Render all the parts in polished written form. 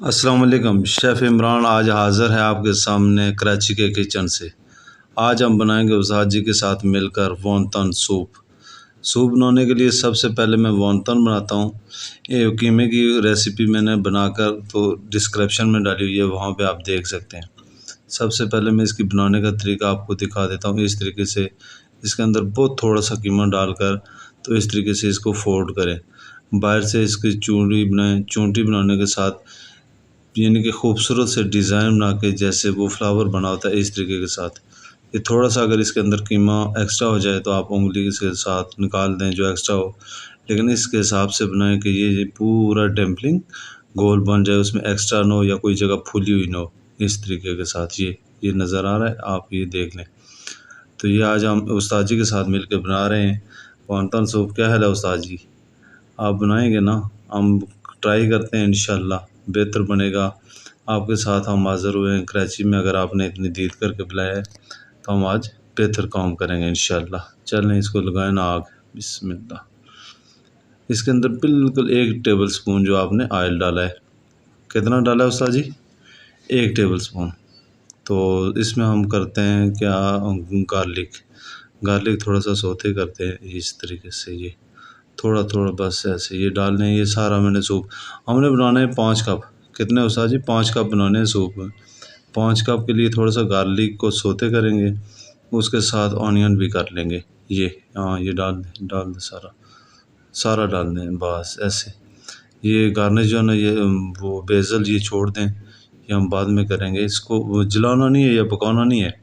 अस्सलाम वालेकुम। शेफ़ इमरान आज हाज़िर है आपके सामने कराची के किचन से। आज हम बनाएंगे उस्ताद जी के साथ मिलकर वॉन्टन सूप। सूप बनाने के लिए सबसे पहले मैं वॉन्टन बनाता हूँ। ये कीमे की रेसिपी मैंने बनाकर तो डिस्क्रिप्शन में डाली हुई है, वहाँ पे आप देख सकते हैं। सबसे पहले मैं इसकी बनाने का तरीका आपको दिखा देता हूँ। इस तरीके से इसके अंदर बहुत थोड़ा सा कीमा डालकर तो इस तरीके से इसको फोल्ड करें। बाहर से इसकी चूंटी बनाएं। चूंटी बनाने के साथ यानी कि खूबसूरत से डिज़ाइन बना के जैसे वो फ्लावर बना होता है, इस तरीके के साथ ये थोड़ा सा अगर इसके अंदर कीमा एक्स्ट्रा हो जाए तो आप उंगली के साथ निकाल दें जो एक्स्ट्रा हो, लेकिन इसके हिसाब से बनाएं कि ये पूरा डम्पलिंग गोल बन जाए, उसमें एक्स्ट्रा ना हो या कोई जगह फूली हुई ना हो। इस तरीके के साथ ये नज़र आ रहा है, आप ये देख लें। तो ये आज हम उस्ताद जी के साथ मिलकर बना रहे हैं वॉन्टन सूप। क्या हाल है उस्ताद जी, आप बनाएंगे ना? हम ट्राई करते हैं, इंशाल्लाह बेहतर बनेगा। आपके साथ हम हाज़िर हुए हैं कराची में। अगर आपने इतनी दीद करके बुलाया है तो हम आज बेहतर काम करेंगे इंशाल्लाह। चलें इसको लगाएं ना आग। बिस्मिल्लाह। इसके अंदर बिल्कुल 1 टेबल स्पून जो आपने ऑयल डाला है। कितना डाला है उस्ताद जी? 1 टेबल स्पून। तो इसमें हम करते हैं क्या, गार्लिक थोड़ा सा सौते करते हैं इस तरीके से। ये थोड़ा थोड़ा बस ऐसे ये डालने हैं। ये सारा मैंने सूप हमने बनाना है 5 कप। कितने उस्ताद जी? 5 कप बनाने हैं सूप में। 5 कप के लिए थोड़ा सा गार्लिक को सौते करेंगे, उसके साथ ऑनियन भी कर लेंगे। ये हाँ, ये डाल दें सारा डाल दें बस ऐसे। ये गार्निश जो है ना, ये वो बेसल ये छोड़ दें, ये हम बाद में करेंगे। इसको जलाना नहीं है या पकाना नहीं है,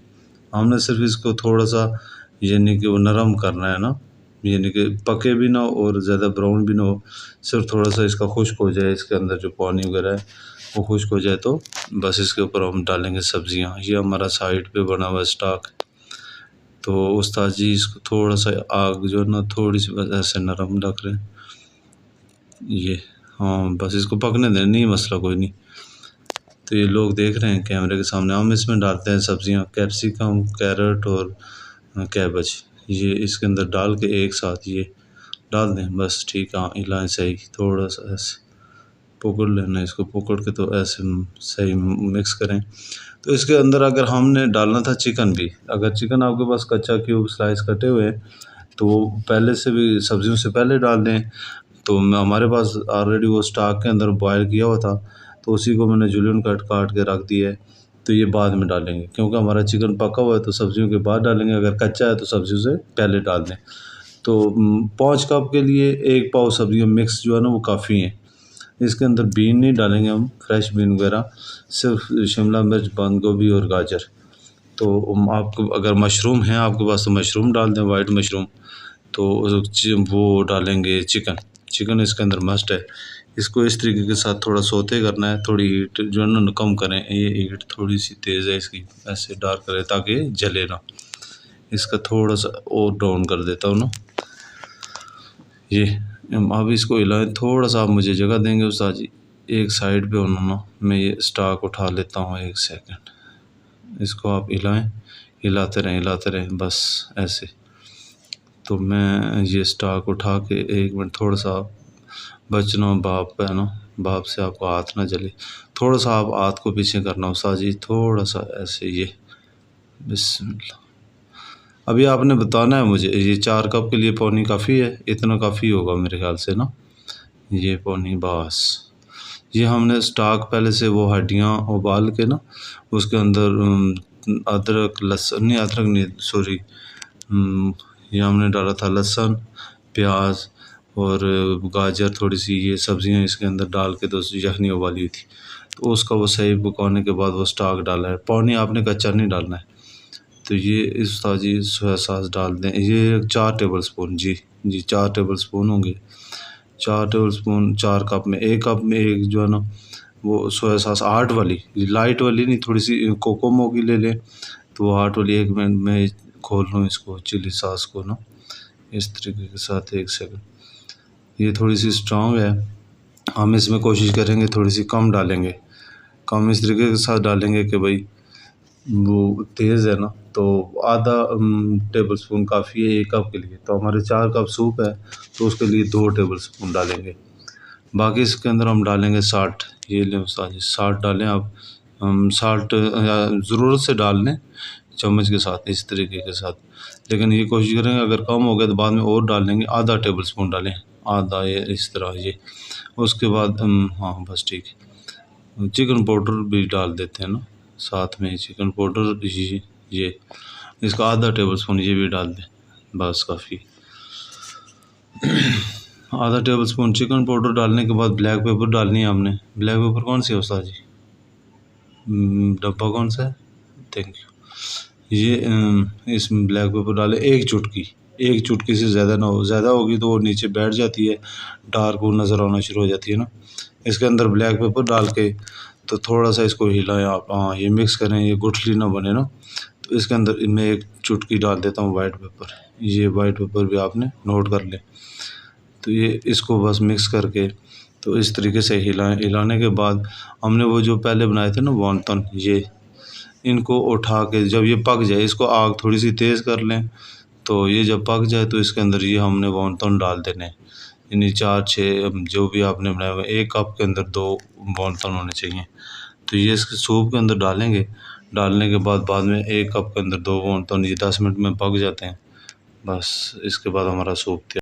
हमने सिर्फ इसको थोड़ा सा यानी कि वो नरम करना है ना, यानी कि पके भी ना हो और ज़्यादा ब्राउन भी ना हो, सिर्फ थोड़ा सा इसका खुश्क हो जाए। इसके अंदर जो पानी वगैरह है वो खुश्क हो जाए तो बस इसके ऊपर हम डालेंगे सब्जियां। ये हमारा साइड पे बना हुआ स्टॉक। तो उस्ताद जी इसको थोड़ा सा आग जो है ना थोड़ी सी बस ऐसे नरम रख रहे हैं। ये हाँ, बस इसको पकने दें, नहीं मसला कोई नहीं। तो ये लोग देख रहे हैं कैमरे के सामने। हम इसमें डालते हैं सब्जियां, कैप्सिकम, कैरेट और कैबेज। ये इसके अंदर डाल के एक साथ ये डाल दें बस। ठीक है, हिलाएं सही, थोड़ा सा ऐसे पकड़ लेना इसको, पकड़ के तो ऐसे सही मिक्स करें। तो इसके अंदर अगर हमने डालना था चिकन भी, अगर चिकन आपके पास कच्चा क्यूब स्लाइस कटे हुए हैं तो वो पहले से भी सब्जियों से पहले डाल दें। तो हमारे पास ऑलरेडी वो स्टॉक के अंदर बॉयल किया हुआ था, तो उसी को मैंने जूलियन कट काट के रख दिया है। तो ये बाद में डालेंगे क्योंकि हमारा चिकन पका हुआ है, तो सब्जियों के बाद डालेंगे। अगर कच्चा है तो सब्जियों से पहले डाल दें। तो 5 कप के लिए 1 पाव सब्जियाँ मिक्स जो है ना वो काफ़ी हैं। इसके अंदर बीन नहीं डालेंगे हम, फ्रेश बीन वगैरह, सिर्फ शिमला मिर्च, बंद गोभी और गाजर। तो आपको अगर मशरूम है आपके पास तो मशरूम डाल दें, वाइट मशरूम। तो वो डालेंगे चिकन इसके अंदर मस्ट है। इसको इस तरीके के साथ थोड़ा सोते करना है। थोड़ी हीट जो है ना कम करें, ये हीट थोड़ी सी तेज़ है इसकी, ऐसे डार्क करें ताकि जले ना। इसका थोड़ा सा और डाउन कर देता हूँ ना। ये अब इसको हिलाएं, थोड़ा सा आप मुझे जगह देंगे उस्ताद जी? एक साइड पे होना ना, मैं ये स्टॉक उठा लेता हूँ 1 सेकंड। इसको आप हिलाते रहें बस ऐसे। तो मैं ये स्टॉक उठा के 1 मिनट, थोड़ा सा बचना बाप है ना, बाप से आपको हाथ ना जले। थोड़ा सा आप हाथ को पीछे करना उस्ताद जी, थोड़ा सा ऐसे। ये बिस्मिल्लाह। अभी आपने बताना है मुझे, ये 4 कप के लिए पौनी काफ़ी है? इतना काफ़ी होगा मेरे ख्याल से ना, ये पौनी बस। ये हमने स्टॉक पहले से वो हड्डियाँ उबाल के ना उसके अंदर अदरक लहसुन नहीं, अदरक नहीं सॉरी, ये हमने डाला था लहसुन, प्याज और गाजर, थोड़ी सी ये सब्जियां इसके अंदर डाल के तो यखनी उबाली हुई थी। तो उसका वो सही पकाने के बाद वो स्टॉक डाला है। पौनी आपने कच्चा नहीं डालना है। तो ये इस ताजी सोया सॉस डाल दें। ये 4 टेबल स्पून, जी 4 टेबल स्पून होंगे। 4 टेबल स्पून 4 कप में। 1 कप में एक जो है ना वो सोया सॉस 8 वाली, लाइट वाली नहीं, थोड़ी सी कोकोमो की ले लें। तो वो 8 वाली 1 मिनट में खोल लूँ इसको, चिली सॉस को ना इस तरीके के साथ। 1 सेकंड। ये थोड़ी सी स्ट्रॉन्ग है, हम इसमें कोशिश करेंगे थोड़ी सी कम डालेंगे। कम इस तरीके के साथ डालेंगे कि भाई वो तेज़ है ना, तो आधा टेबल स्पून काफ़ी है 1 कप के लिए। तो हमारे 4 कप सूप है तो उसके लिए 2 टेबल स्पून डालेंगे। बाकी इसके अंदर हम डालेंगे साल्ट, ये लें उस्ताद जी, साल्ट डालें आप। साल्ट ज़रूरत से डाल लें चम्मच के साथ, इस तरीके के साथ। लेकिन ये कोशिश करेंगे अगर कम हो गया तो बाद में और डाल लेंगे, आधा टेबल स्पून डालें, आधा, ये इस तरह ये। उसके बाद हाँ बस ठीक है। चिकन पाउडर भी डाल देते हैं ना साथ में, चिकन पाउडर ये इसका आधा टेबल स्पून ये भी डाल दें, बस काफ़ी। आधा टेबल स्पून चिकन पाउडर डालने के बाद ब्लैक पेपर डालनी है हमने। ब्लैक पेपर कौन सी है उस्ताद जी? डब्बा कौन सा है? Thank you. ये इसमें ब्लैक पेपर डाले एक चुटकी, एक चुटकी से ज़्यादा ना हो, ज़्यादा होगी तो वो नीचे बैठ जाती है, डार्क वो नज़र आना शुरू हो जाती है ना। इसके अंदर ब्लैक पेपर डाल के तो थोड़ा सा इसको हिलाएं आप, हाँ ये मिक्स करें, ये गुठली ना बने ना। तो इसके अंदर मैं एक चुटकी डाल देता हूँ वाइट पेपर, ये वाइट पेपर भी आपने नोट कर लें। तो ये इसको बस मिक्स करके तो इस तरीके से हिलाएं। हिलाने के बाद हमने वो जो पहले बनाए थे ना वॉन्टन, ये इनको उठा के जब ये पक जाए, इसको आग थोड़ी सी तेज़ कर लें। तो ये जब पक जाए तो इसके अंदर ये हमने वॉन्टन डाल देने, यानी 4-6 जो भी आपने बनाया हुआ, 1 कप के अंदर 2 वॉन्टन होने चाहिए। तो ये इसके सूप के अंदर डालेंगे। डालने के बाद में 1 कप के अंदर 2 वॉन्टन, ये 10 मिनट में पक जाते हैं। बस इसके बाद हमारा सूप तैयार।